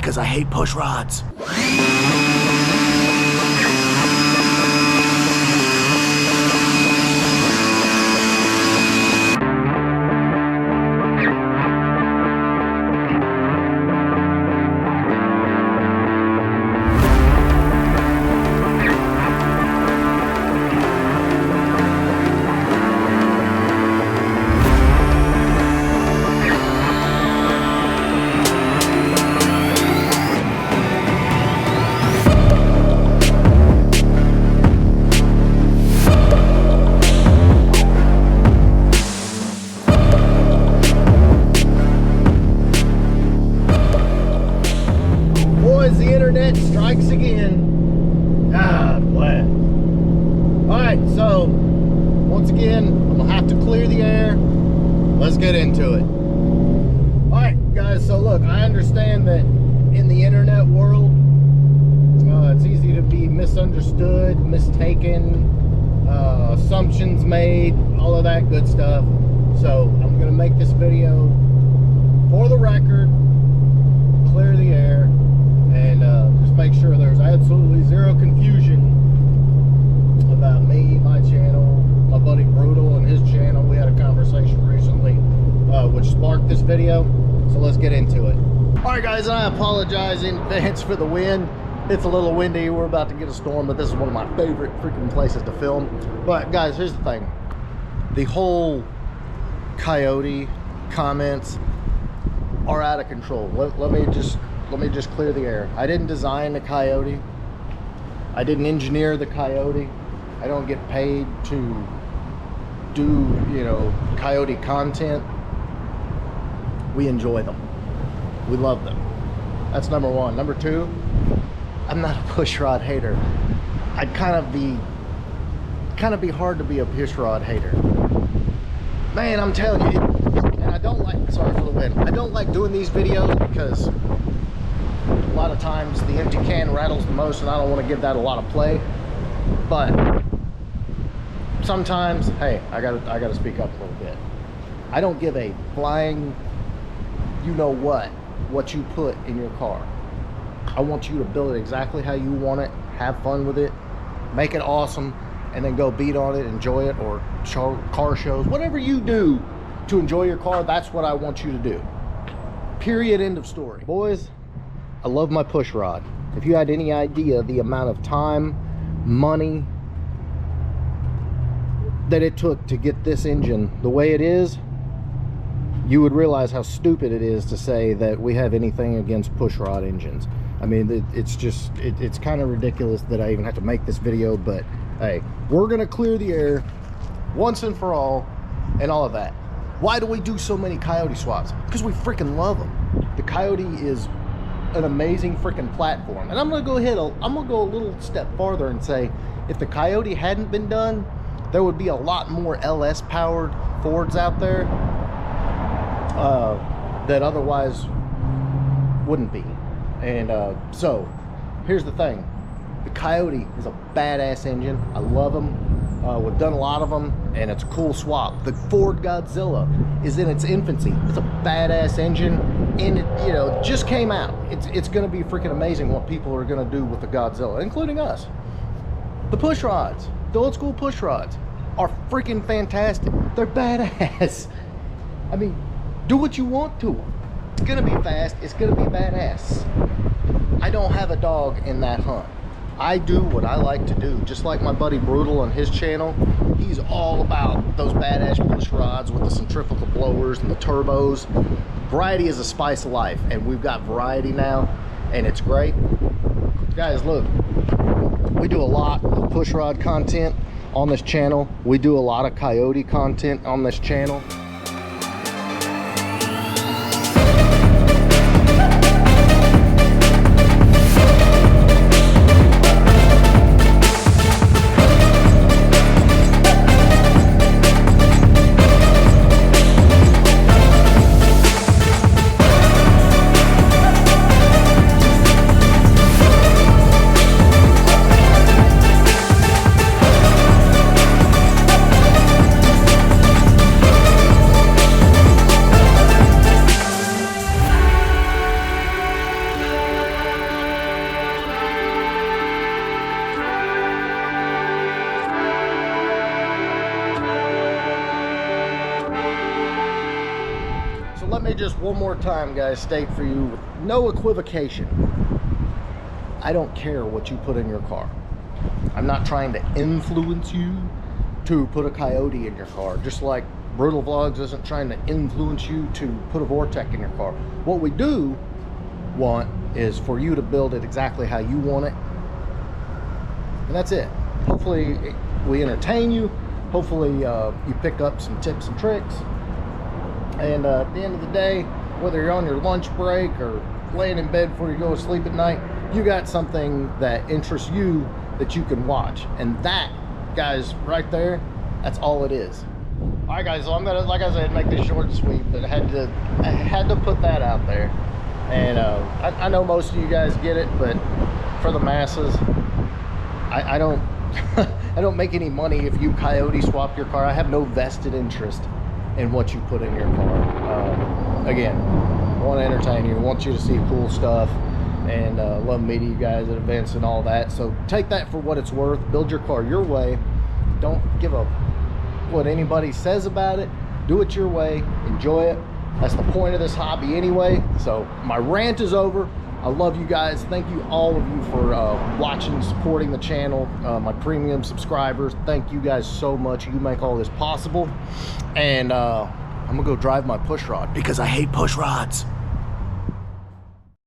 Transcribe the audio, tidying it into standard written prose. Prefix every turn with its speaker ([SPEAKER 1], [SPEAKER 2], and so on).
[SPEAKER 1] because I hate push rods. Strikes again. Glad. Alright, so once again, I'm gonna have to clear the air. Let's get into it. Alright, guys, so look, I understand that in the internet world, it's easy to be misunderstood, mistaken, assumptions made, all of that good stuff. So I'm gonna make this video for the record, clear the air, and just make sure there's absolutely zero confusion about me, my channel, my buddy Brutal and his channel. We had a conversation recently which sparked this video, so let's get into it. Alright guys, I apologize in advance for the wind. It's a little windy, we're about to get a storm, but this is one of my favorite freaking places to film. But guys, here's the thing. The whole coyote comments are out of control. Let me just clear the air. I didn't design the coyote. I didn't engineer the coyote. I don't get paid to do, you know, coyote content. We enjoy them. We love them. That's number one. Number two, I'm not a pushrod hater. I'd kind of be hard to be a pushrod hater. Man, I'm telling you, and I don't like, sorry for the wind, I don't like doing these videos because a lot of times the empty can rattles the most, and I don't want to give that a lot of play. But sometimes, hey, I gotta speak up a little bit. I don't give a flying, you know what you put in your car. I want you to build it exactly how you want it, have fun with it, make it awesome, and then go beat on it, enjoy it, or car shows, whatever you do to enjoy your car. That's what I want you to do. Period. End of story. Boys, I love my push rod. If you had any idea the amount of time, money that it took to get this engine the way it is, you would realize how stupid it is to say that we have anything against push rod engines. I mean, it's kind of ridiculous that I even have to make this video, but hey, we're gonna clear the air once and for all and all of that. Why do we do so many coyote swaps? Because we freaking love them. The coyote is an amazing freaking platform, and I'm gonna go a little step farther and say, if the coyote hadn't been done, there would be a lot more LS powered Fords out there that otherwise wouldn't be. And so here's the thing, the coyote is a badass engine. I love them. We've done a lot of them, and it's a cool swap. The Ford Godzilla is in its infancy. It's a badass engine, and it, you know, just came out. It's going to be freaking amazing what people are going to do with the Godzilla, including us. The push rods, the old school push rods, are freaking fantastic. They're badass. I mean, do what you want to them. It's going to be fast. It's going to be badass. I don't have a dog in that hunt. I do what I like to do, just like my buddy Brutal on his channel. He's all about those badass push rods with the centrifugal blowers and the turbos. Variety is a spice of life, and we've got variety now, and it's great. Guys, look, we do a lot of push rod content on this channel. We do a lot of coyote content on this channel. let me just one more time, guys, state for you with no equivocation. I don't care what you put in your car. I'm not trying to influence you to put a Coyote in your car, just like Brutal Vlogs isn't trying to influence you to put a Vortec in your car. What we do want is for you to build it exactly how you want it, and that's it. Hopefully we entertain you. Hopefully you pick up some tips and tricks, and at the end of the day, whether you're on your lunch break or laying in bed before you go to sleep at night, you got something that interests you that you can watch. And that, guys, right there, that's all it is. All right, guys, so I'm gonna, like I said, make this short and sweet, but I had to put that out there. And I know most of you guys get it, but for the masses, I don't I don't make any money if you Coyote swap your car. I have no vested interest in what you put in your car. Again, I want to entertain you, I want you to see cool stuff, and love meeting you guys at events and all that. So take that for what it's worth. Build your car your way. Don't give a what anybody says about it. Do it your way. Enjoy it. That's the point of this hobby anyway. So my rant is over. I love you guys. Thank you, all of you, for watching, supporting the channel, my premium subscribers. Thank you guys so much. You make all this possible. And I'm gonna go drive my push rod because I hate push rods.